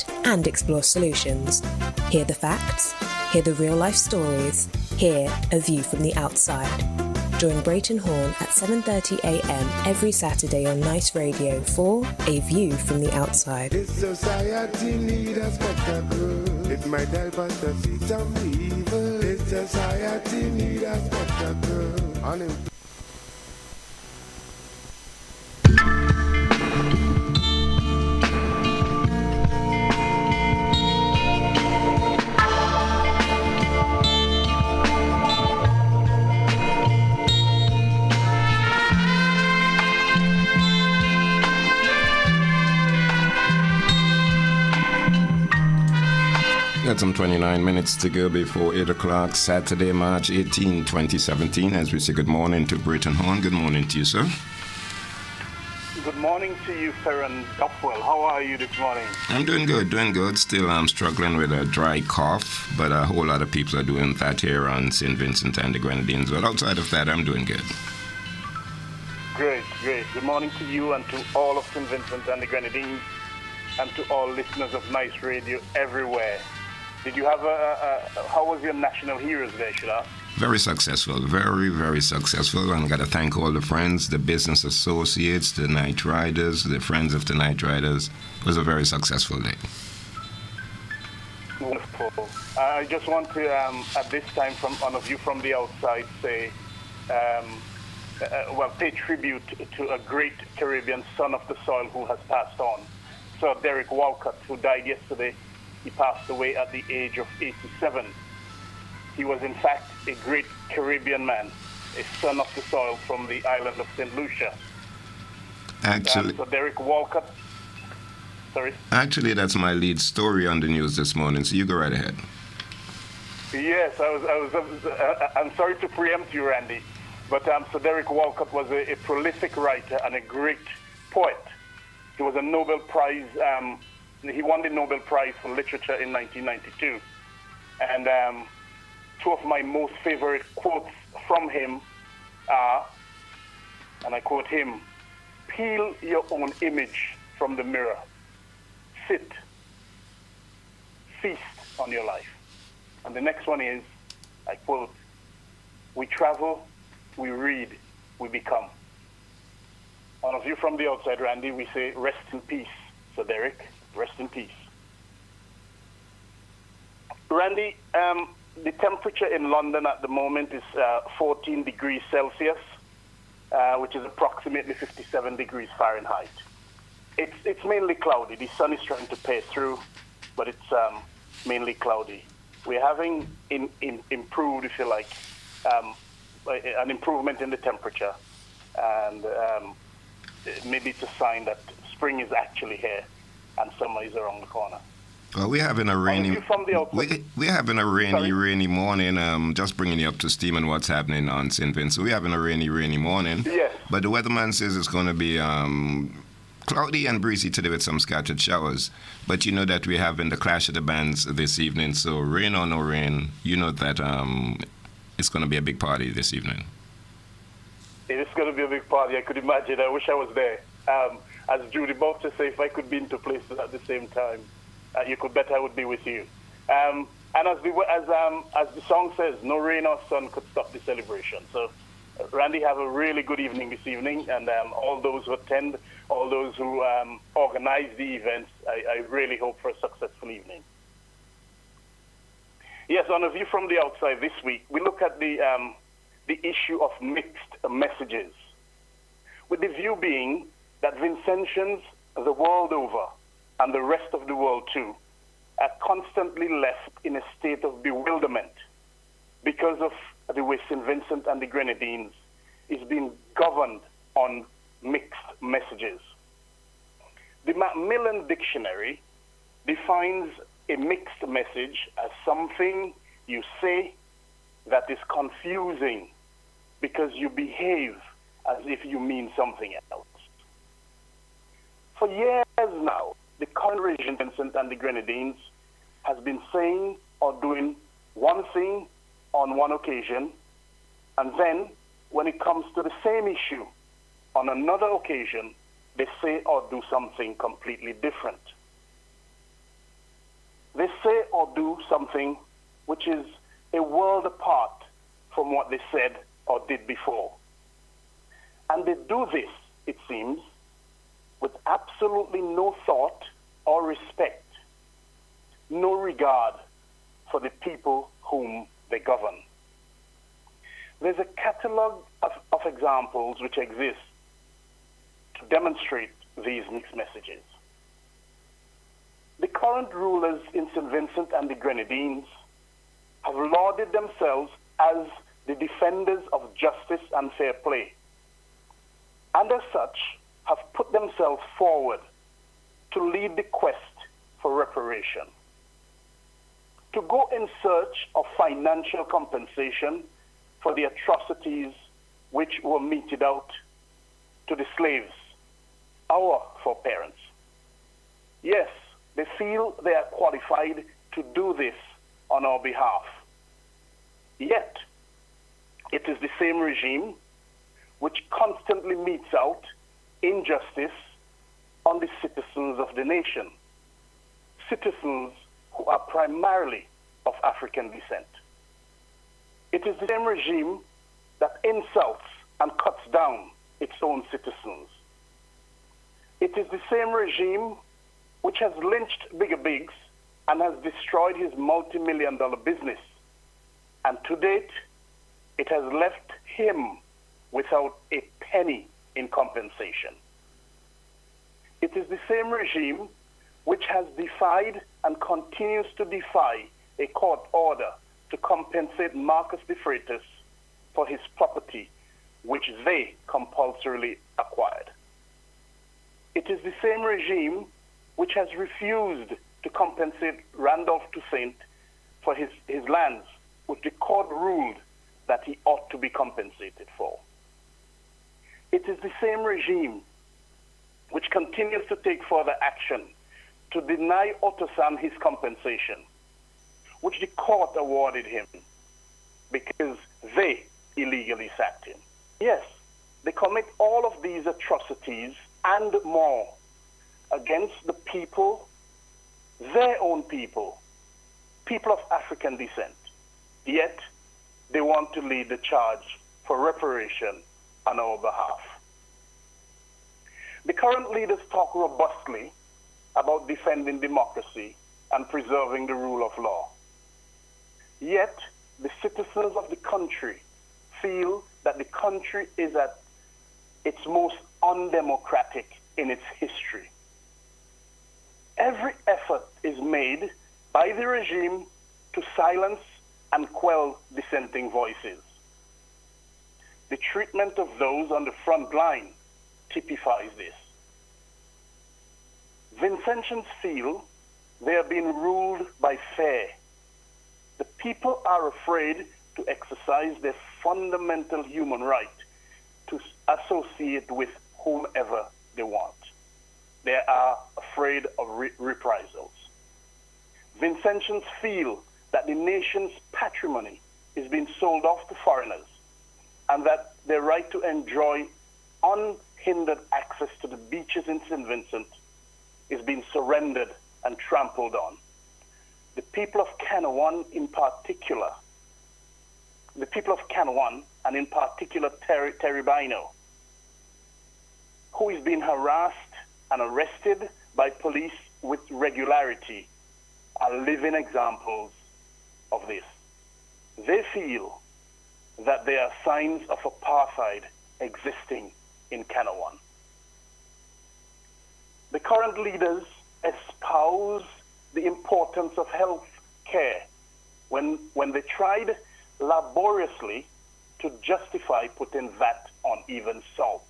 connect and explore solutions. Hear the facts, hear the real-life stories, hear a view from the outside. Join Brayton Horn at 7:30am every Saturday on Nice Radio for A View from the Outside. This society needs a spectacle. It might help us to see some evil. This society needs a spectacle. Got some 29 minutes to go before 8 o'clock, Saturday, March 18, 2017. As we say good morning to Brayton Horn. Good morning to you, sir. Good morning to you, Ferran Duffwell. How are you this morning? I'm doing good. Still, I'm struggling with a dry cough, but a whole lot of people are doing that here on St. Vincent and the Grenadines. But outside of that, I'm doing good. Great. Good morning to you and to all of St. Vincent and the Grenadines and to all listeners of Nice Radio everywhere. Did you have how was your National Heroes Day, Shila? Very successful, very successful. And I got to thank all the friends, the business associates, the night riders, the friends of the night riders. It was a very successful day. Wonderful. I just want to, at this time, from one of you from the outside, say, pay tribute to a great Caribbean son of the soil who has passed on. Sir Derek Walcott, who died yesterday. He passed away at the age of 87. He was, in fact, a great Caribbean man, a son of the soil from the island of St. Lucia. Actually, so Derek Walcott, sorry? Actually, that's my lead story on the news this morning, so you go right ahead. Yes, I'm sorry to preempt you, Randy, but so Derek Walcott was a prolific writer and a great poet. He was a Nobel Prize he won the Nobel Prize for Literature in 1992. And two of my most favorite quotes from him are, and I quote him, "Peel your own image from the mirror. Sit. Feast on your life." And the next one is, I quote, "We travel, we read, we become." One of you from the outside, Randy, we say, rest in peace. So Derek, rest in peace. Randy, the temperature in London at the moment is 14 degrees Celsius, which is approximately 57 degrees Fahrenheit. It's mainly cloudy. The sun is trying to pass through, but it's mainly cloudy. We're having improved, if you like, an improvement in the temperature, and maybe it's a sign that spring is actually here and summer is around the corner. Well, we're having a rainy rainy morning. Just bringing you up to steam on what's happening on St. Vincent. We're having a rainy morning. Yes. But the weatherman says it's going to be cloudy and breezy today with some scattered showers. But you know that we're having the Clash of the Bands this evening. So rain or no rain, you know that it's going to be a big party this evening. It is going to be a big party. I could imagine. I wish I was there. As Judy Boucher said, if I could be in two places at the same time, you could bet I would be with you. And as the song says, no rain or sun could stop the celebration. So, Randy, have a really good evening this evening, and all those who attend, all those who organize the events, I really hope for a successful evening. Yes, on a view from the outside this week, we look at the issue of mixed messages, with the view being that Vincentians the world over, and the rest of the world too, are constantly left in a state of bewilderment because of the way St. Vincent and the Grenadines is being governed on mixed messages. The Macmillan Dictionary defines a mixed message as something you say that is confusing because you behave as if you mean something else. For years now, the current regime, Vincent and the Grenadines, has been saying or doing one thing on one occasion, and then when it comes to the same issue on another occasion, they say or do something completely different. or do something which is a world apart from what they said or did before. And they do this, it seems, with absolutely no thought or respect, no regard for the people whom they govern. There's a catalogue of examples which exist to demonstrate these mixed messages. The current rulers in St. Vincent and the Grenadines have lauded themselves as the defenders of justice and fair play, and as such have put themselves forward to lead the quest for reparation, to go in search of financial compensation for the atrocities which were meted out to the slaves, our foreparents. Yes, they feel they are qualified to do this on our behalf. Yet, it is the same regime which constantly metes out injustice on the citizens of the nation, citizens who are primarily of African descent. It is the same regime that insults and cuts down its own citizens. It is the same regime which has lynched Bigger Biggs and has destroyed his multi-million-dollar business. And to date, it has left him without a penny in compensation. It is the same regime which has defied and continues to defy a court order to compensate Marcus de Freitas for his property, which they compulsorily acquired. It is the same regime which has refused to compensate Randolph Toussaint for his lands, which the court ruled that he ought to be compensated for. It is the same regime which continues to take further action to deny Otosan his compensation, which the court awarded him because they illegally sacked him. Yes, they commit all of these atrocities and more against the people, their own people of African descent. Yet, they want to lead the charge for reparation on our behalf. The current leaders talk robustly about defending democracy and preserving the rule of law. Yet, the citizens of the country feel that the country is at its most undemocratic in its history. Every effort is made by the regime to silence and quell dissenting voices. The treatment of those on the front line typifies this. Vincentians feel they are being ruled by fear. The people are afraid to exercise their fundamental human right to associate with whomever they want. They are afraid of reprisals. Vincentians feel that the nation's patrimony is being sold off to foreigners and that their right to enjoy unhindered access to the beaches in St. Vincent is being surrendered and trampled on. The people of Canawan in particular, and in particular Terry Bino, who is being harassed and arrested by police with regularity, are living examples of this. They feel that there are signs of apartheid existing in Canawan. The current leaders espouse the importance of health care when they tried laboriously to justify putting VAT on even salt.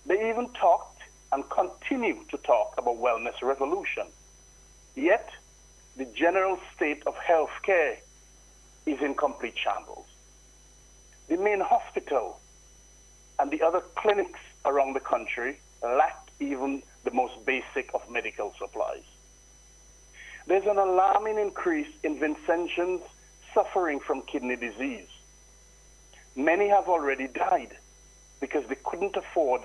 They even talked and continue to talk about wellness revolution. Yet, the general state of health care is in complete shambles. The main hospital and the other clinics around the country lack even the most basic of medical supplies. There's an alarming increase in Vincentians suffering from kidney disease. Many have already died because they couldn't afford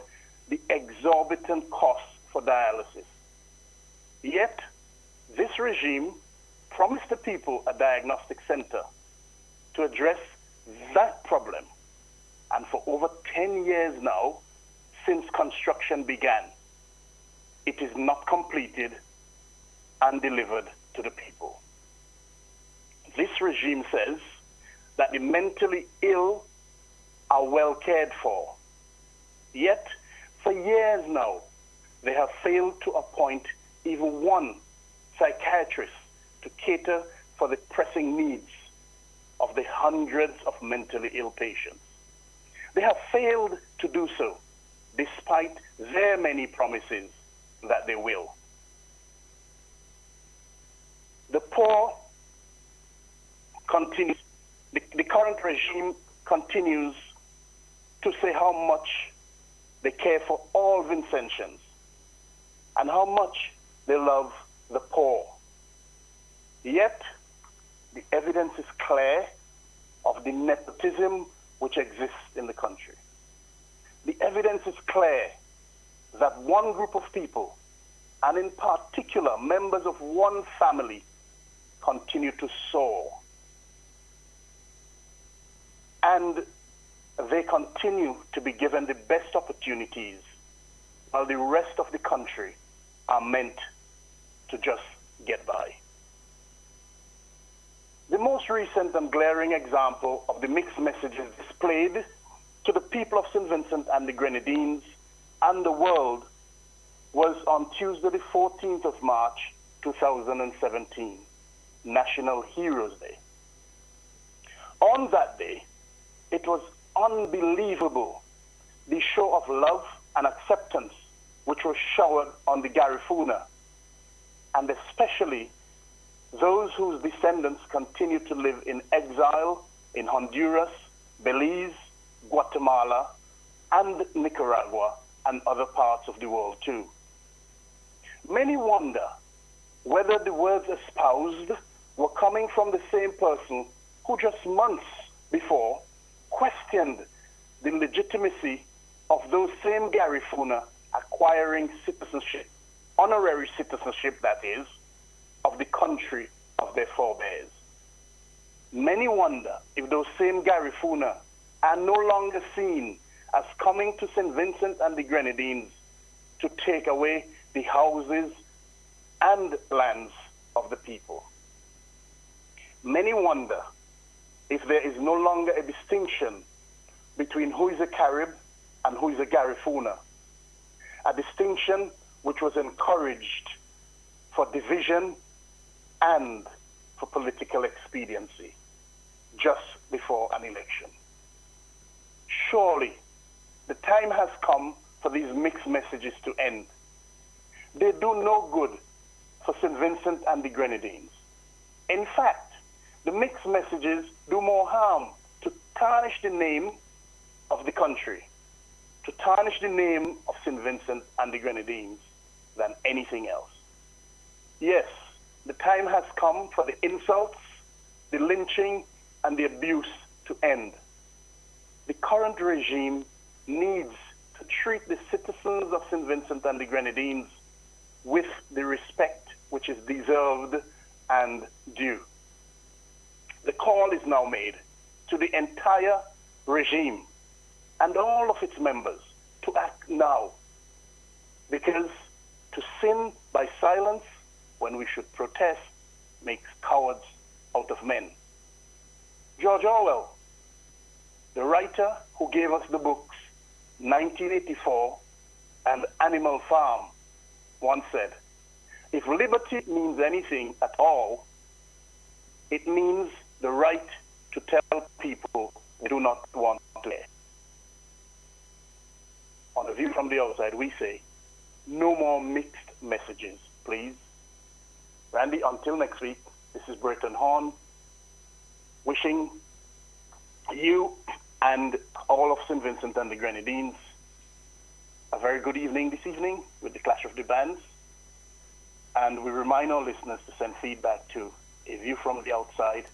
the exorbitant costs for dialysis. Yet, this regime promised the people a diagnostic center to address that problem. And for over 10 years now, since construction began, it is not completed and delivered to the people. This regime says that the mentally ill are well cared for. Yet, for years now, they have failed to appoint even one psychiatrist to cater for the pressing needs of the hundreds of mentally ill patients. They have failed to do so, despite their many promises that they will. The poor continues, the current regime continues to say how much they care for all Vincentians and how much they love the poor. Yet, the evidence is clear of the nepotism which exists in the country. The evidence is clear that one group of people, and in particular members of one family, continue to soar. And they continue to be given the best opportunities, while the rest of the country are meant to just get by. The most recent and glaring example of the mixed messages displayed to the people of St. Vincent and the Grenadines and the world was on Tuesday, the 14th of March, 2017, National Heroes Day. On that day, it was unbelievable, the show of love and acceptance which was showered on the Garifuna, and especially those whose descendants continue to live in exile in Honduras, Belize, Guatemala, and Nicaragua, and other parts of the world too. Many wonder whether the words espoused were coming from the same person who just months before questioned the legitimacy of those same Garifuna acquiring citizenship, honorary citizenship that is, of the country of their forebears. Many wonder if those same Garifuna are no longer seen as coming to St. Vincent and the Grenadines to take away the houses and lands of the people. Many wonder if there is no longer a distinction between who is a Carib and who is a Garifuna, a distinction which was encouraged for division and for political expediency just before an election. Surely, the time has come for these mixed messages to end. They do no good for St. Vincent and the Grenadines. In fact, the mixed messages do more harm to tarnish the name of the country, to tarnish the name of St. Vincent and the Grenadines than anything else. Yes, the time has come for the insults, the lynching, and the abuse to end. The current regime needs to treat the citizens of St. Vincent and the Grenadines with the respect which is deserved and due. The call is now made to the entire regime and all of its members to act now, because to sin by silence when we should protest makes cowards out of men. George Orwell, the writer who gave us the books 1984 and Animal Farm, once said, if liberty means anything at all, it means the right to tell people they do not want to hear. On A View from the Outside, we say, no more mixed messages, please. Randy, until next week, this is Britton Horn, wishing you and all of St. Vincent and the Grenadines a very good evening this evening with the Clash of the Bands. And we remind our listeners to send feedback to A View from the Outside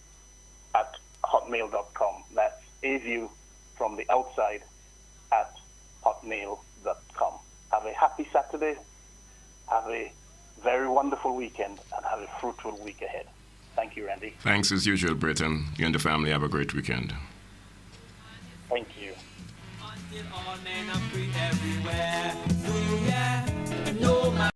at hotmail.com. That's A View from the Outside at hotmail.com. Have a happy Saturday, have a very wonderful weekend, and have a fruitful week ahead. Thank you, Randy. Thanks as usual, Britton. You and the family have a great weekend. Thank you. Until all men are free everywhere. Do you hear? No man.